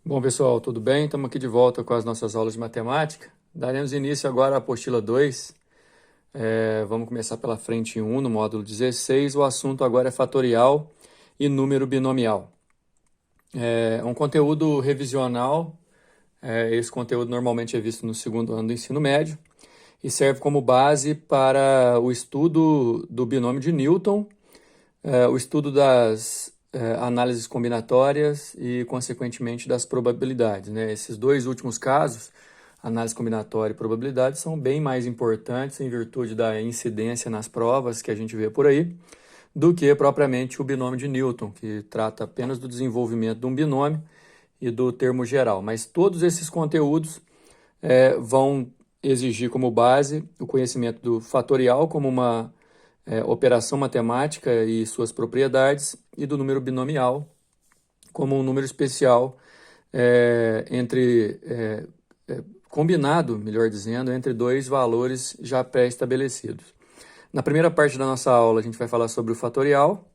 Bom, pessoal, tudo bem? Estamos aqui de volta com as nossas aulas de matemática. Daremos início agora à apostila 2. Vamos começar pela frente 1, no módulo 16. O assunto agora é fatorial e número binomial. É um conteúdo revisional. Esse conteúdo normalmente é visto no segundo ano do ensino médio e serve como base para o estudo do binômio de Newton, o estudo das análises combinatórias e, consequentemente, das probabilidades, né? Esses dois últimos casos, análise combinatória e probabilidade, são bem mais importantes em virtude da incidência nas provas que a gente vê por aí, do que propriamente o binômio de Newton, que trata apenas do desenvolvimento de um binômio e do termo geral. Mas todos esses conteúdos vão exigir como base o conhecimento do fatorial como uma operação matemática e suas propriedades, e do número binomial como um número especial combinado, melhor dizendo, entre dois valores já pré-estabelecidos. Na primeira parte da nossa aula a gente vai falar sobre o fatorial,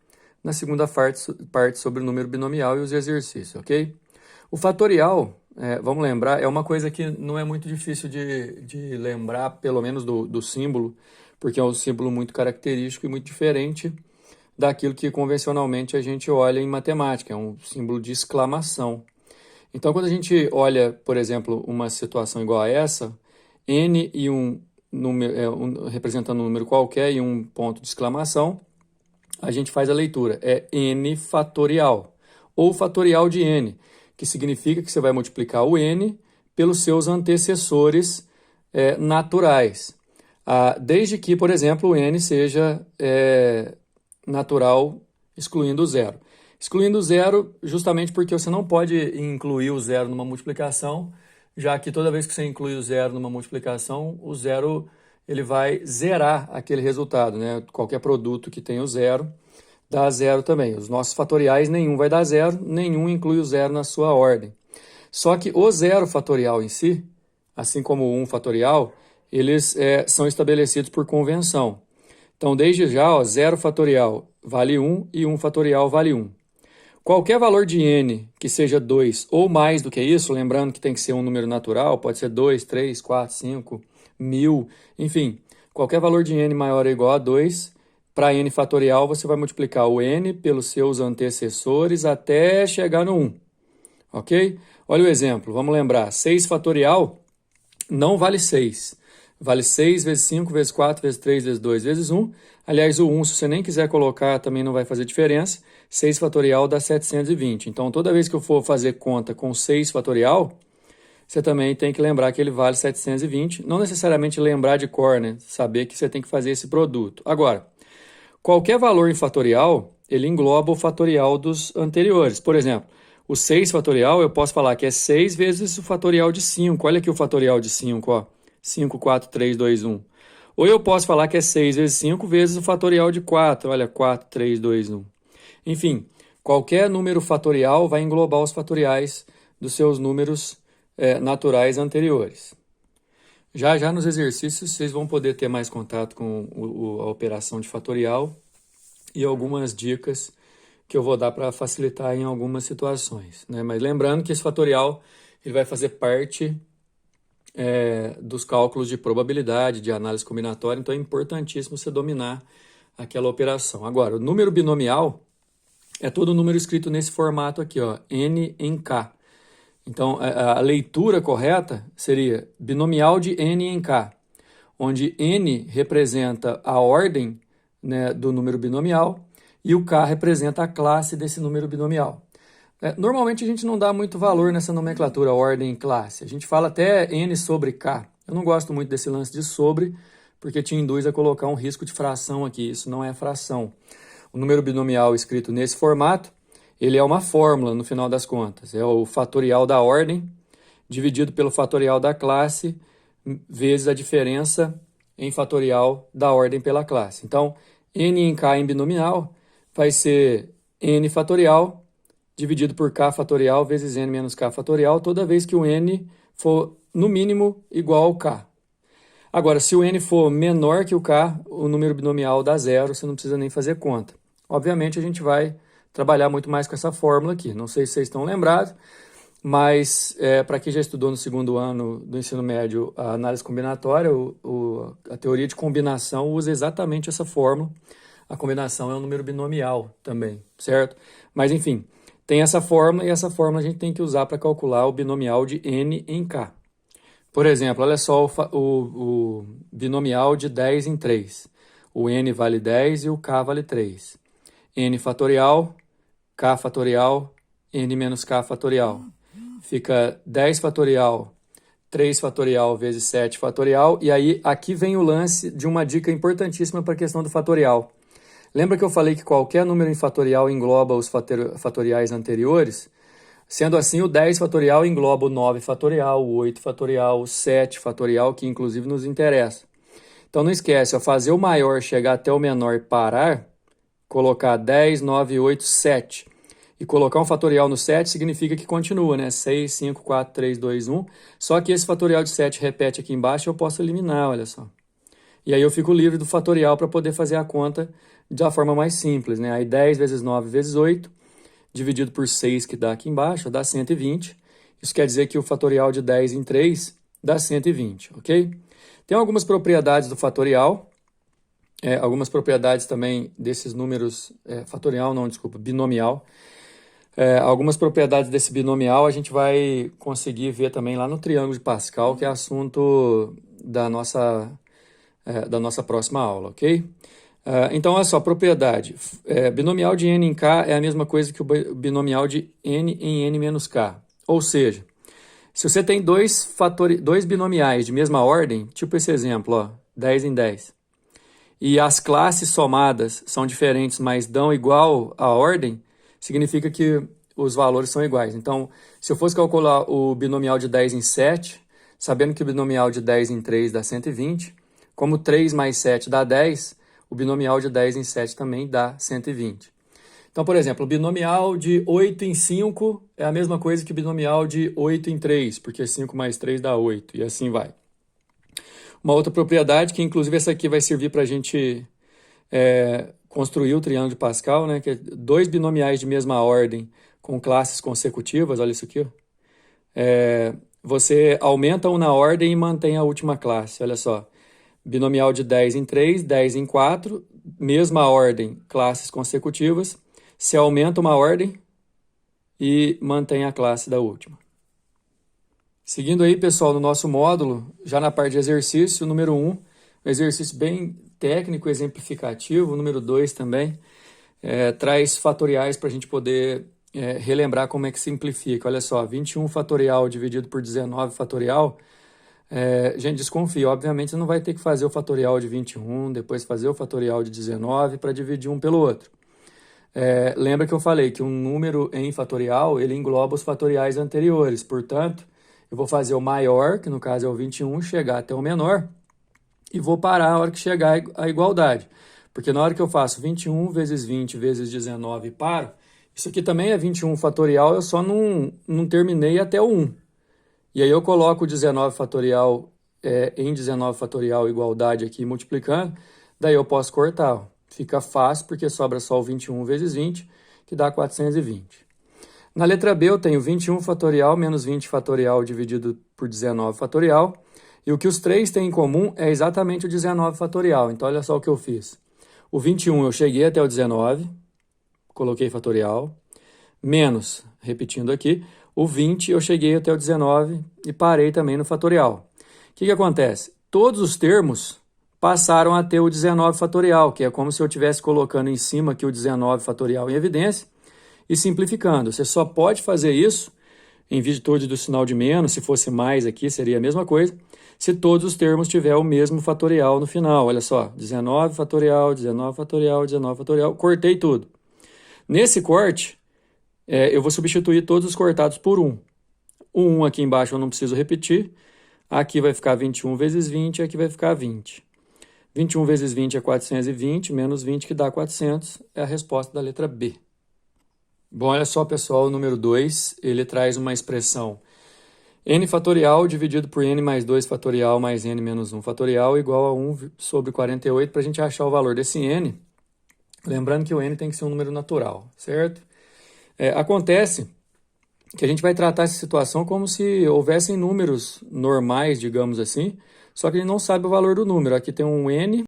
na segunda parte sobre o número binomial e os exercícios, ok? O fatorial, vamos lembrar, é uma coisa que não é muito difícil de lembrar, pelo menos do símbolo, porque é um símbolo muito característico e muito diferente daquilo que convencionalmente a gente olha em matemática, é um símbolo de exclamação. Então, quando a gente olha, por exemplo, uma situação igual a essa, n e um número, representando um número qualquer e um ponto de exclamação, a gente faz a leitura, é n fatorial, ou fatorial de n, que significa que você vai multiplicar o n pelos seus antecessores naturais. Desde que, por exemplo, o n seja natural excluindo o zero. Excluindo o zero justamente porque você não pode incluir o zero numa multiplicação, já que toda vez que você inclui o zero numa multiplicação, o zero ele vai zerar aquele resultado, né? Qualquer produto que tenha o zero dá zero também. Os nossos fatoriais, nenhum vai dar zero, nenhum inclui o zero na sua ordem. Só que o zero fatorial em si, assim como o 1 fatorial, eles são estabelecidos por convenção. Então, desde já, ó, 0 fatorial vale 1 e 1 fatorial vale 1. Qualquer valor de n que seja 2 ou mais do que isso, lembrando que tem que ser um número natural, pode ser 2, 3, 4, 5, 1000, enfim, qualquer valor de n maior ou igual a 2, para n fatorial você vai multiplicar o n pelos seus antecessores até chegar no 1, ok? Olha o exemplo, vamos lembrar, 6 fatorial não vale 6. Vale 6 vezes 5 vezes 4 vezes 3 vezes 2 vezes 1. Aliás, o 1, se você nem quiser colocar, também não vai fazer diferença. 6 fatorial dá 720. Então, toda vez que eu for fazer conta com 6 fatorial, você também tem que lembrar que ele vale 720. Não necessariamente lembrar de cor, né? Saber que você tem que fazer esse produto. Agora, qualquer valor em fatorial, ele engloba o fatorial dos anteriores. Por exemplo, o 6 fatorial, eu posso falar que é 6 vezes o fatorial de 5. Olha aqui o fatorial de 5, ó. 5, 4, 3, 2, 1. Ou eu posso falar que é 6 vezes 5 vezes o fatorial de 4. Olha, 4, 3, 2, 1. Enfim, qualquer número fatorial vai englobar os fatoriais dos seus números naturais anteriores. Já nos exercícios, vocês vão poder ter mais contato com a operação de fatorial e algumas dicas que eu vou dar para facilitar em algumas situações, né? Mas lembrando que esse fatorial ele vai fazer parte dos cálculos de probabilidade, de análise combinatória, então é importantíssimo você dominar aquela operação. Agora, o número binomial é todo número escrito nesse formato aqui, ó, n em k. Então, a leitura correta seria binomial de n em k, onde n representa a ordem, né, do número binomial e o k representa a classe desse número binomial. Normalmente a gente não dá muito valor nessa nomenclatura ordem e classe. A gente fala até n sobre k. Eu não gosto muito desse lance de sobre, porque te induz a colocar um risco de fração aqui. Isso não é fração. O número binomial escrito nesse formato, ele é uma fórmula no final das contas. É o fatorial da ordem dividido pelo fatorial da classe vezes a diferença em fatorial da ordem pela classe. Então, n em k em binomial vai ser n fatorial dividido por k fatorial vezes n menos k fatorial, toda vez que o n for, no mínimo, igual ao k. Agora, se o n for menor que o k, o número binomial dá zero, você não precisa nem fazer conta. Obviamente, a gente vai trabalhar muito mais com essa fórmula aqui. Não sei se vocês estão lembrados, mas para quem já estudou no segundo ano do ensino médio a análise combinatória, a teoria de combinação usa exatamente essa fórmula. A combinação é um número binomial também, certo? Mas enfim, tem essa fórmula e essa fórmula a gente tem que usar para calcular o binomial de n em k. Por exemplo, olha só o binomial de 10 em 3. O n vale 10 e o k vale 3. N fatorial, k fatorial, n menos k fatorial. Fica 10 fatorial, 3 fatorial vezes 7 fatorial. E aí, aqui vem o lance de uma dica importantíssima para a questão do fatorial. Lembra que eu falei que qualquer número em fatorial engloba os fatoriais anteriores? Sendo assim, o 10 fatorial engloba o 9 fatorial, o 8 fatorial, o 7 fatorial, que inclusive nos interessa. Então não esquece, ao fazer o maior chegar até o menor e parar, colocar 10, 9, 8, 7. E colocar um fatorial no 7 significa que continua, né? 6, 5, 4, 3, 2, 1. Só que esse fatorial de 7 repete aqui embaixo e eu posso eliminar, olha só. E aí eu fico livre do fatorial para poder fazer a conta da forma mais simples, né? Aí 10 vezes 9 vezes 8, dividido por 6, que dá aqui embaixo, dá 120. Isso quer dizer que o fatorial de 10 em 3 dá 120, ok? Tem algumas propriedades do fatorial, algumas propriedades também desses números, binomial. Algumas propriedades desse binomial a gente vai conseguir ver também lá no triângulo de Pascal, que é assunto da nossa próxima aula, ok? Então, olha só, propriedade. Binomial de n em k é a mesma coisa que o binomial de n em n menos k. Ou seja, se você tem dois binomiais de mesma ordem, tipo esse exemplo, ó, 10 em 10, e as classes somadas são diferentes, mas dão igual a ordem, significa que os valores são iguais. Então, se eu fosse calcular o binomial de 10 em 7, sabendo que o binomial de 10 em 3 dá 120, como 3 mais 7 dá 10, o binomial de 10 em 7 também dá 120. Então, por exemplo, o binomial de 8 em 5 é a mesma coisa que o binomial de 8 em 3, porque 5 mais 3 dá 8, e assim vai. Uma outra propriedade, que inclusive essa aqui vai servir para a gente construir o triângulo de Pascal, né? Que é dois binomiais de mesma ordem com classes consecutivas, olha isso aqui, ó. Você aumenta um na ordem e mantém a última classe, olha só. Binomial de 10 em 3, 10 em 4, mesma ordem, classes consecutivas. Se aumenta uma ordem e mantém a classe da última. Seguindo aí, pessoal, no nosso módulo, já na parte de exercício, número 1, um exercício bem técnico, exemplificativo. O número 2 também traz fatoriais para a gente poder relembrar como é que simplifica. Olha só, 21 fatorial dividido por 19 fatorial. Gente, desconfia, obviamente você não vai ter que fazer o fatorial de 21, depois fazer o fatorial de 19 para dividir um pelo outro. Lembra que eu falei que um número em fatorial, ele engloba os fatoriais anteriores, portanto, eu vou fazer o maior, que no caso é o 21, chegar até o menor, e vou parar a hora que chegar a igualdade. Porque na hora que eu faço 21 vezes 20 vezes 19 e paro, isso aqui também é 21 fatorial, eu só não terminei até o 1. E aí eu coloco o 19 fatorial em 19 fatorial igualdade aqui multiplicando, daí eu posso cortar, ó. Fica fácil porque sobra só o 21 vezes 20, que dá 420. Na letra B eu tenho 21 fatorial menos 20 fatorial dividido por 19 fatorial. E o que os três têm em comum é exatamente o 19 fatorial. Então olha só o que eu fiz. O 21 eu cheguei até o 19, coloquei fatorial, menos, repetindo aqui, o 20 eu cheguei até o 19 e parei também no fatorial. O que acontece? Todos os termos passaram a ter o 19 fatorial, que é como se eu estivesse colocando em cima aqui o 19 fatorial em evidência e simplificando. Você só pode fazer isso em virtude do sinal de menos, se fosse mais aqui seria a mesma coisa, se todos os termos tiverem o mesmo fatorial no final. Olha só, 19 fatorial, 19 fatorial, 19 fatorial, cortei tudo. Nesse corte, eu vou substituir todos os cortados por 1. O 1 aqui embaixo eu não preciso repetir, aqui vai ficar 21 vezes 20, aqui vai ficar 20. 21 vezes 20 é 420, menos 20 que dá 400, é a resposta da letra B. Bom, olha só, pessoal, o número 2, ele traz uma expressão n fatorial dividido por n mais 2 fatorial mais n menos 1 fatorial igual a 1 sobre 48, para a gente achar o valor desse n. Lembrando que o n tem que ser um número natural, certo? Acontece que a gente vai tratar essa situação como se houvessem números normais, digamos assim, só que ele não sabe o valor do número. Aqui tem um n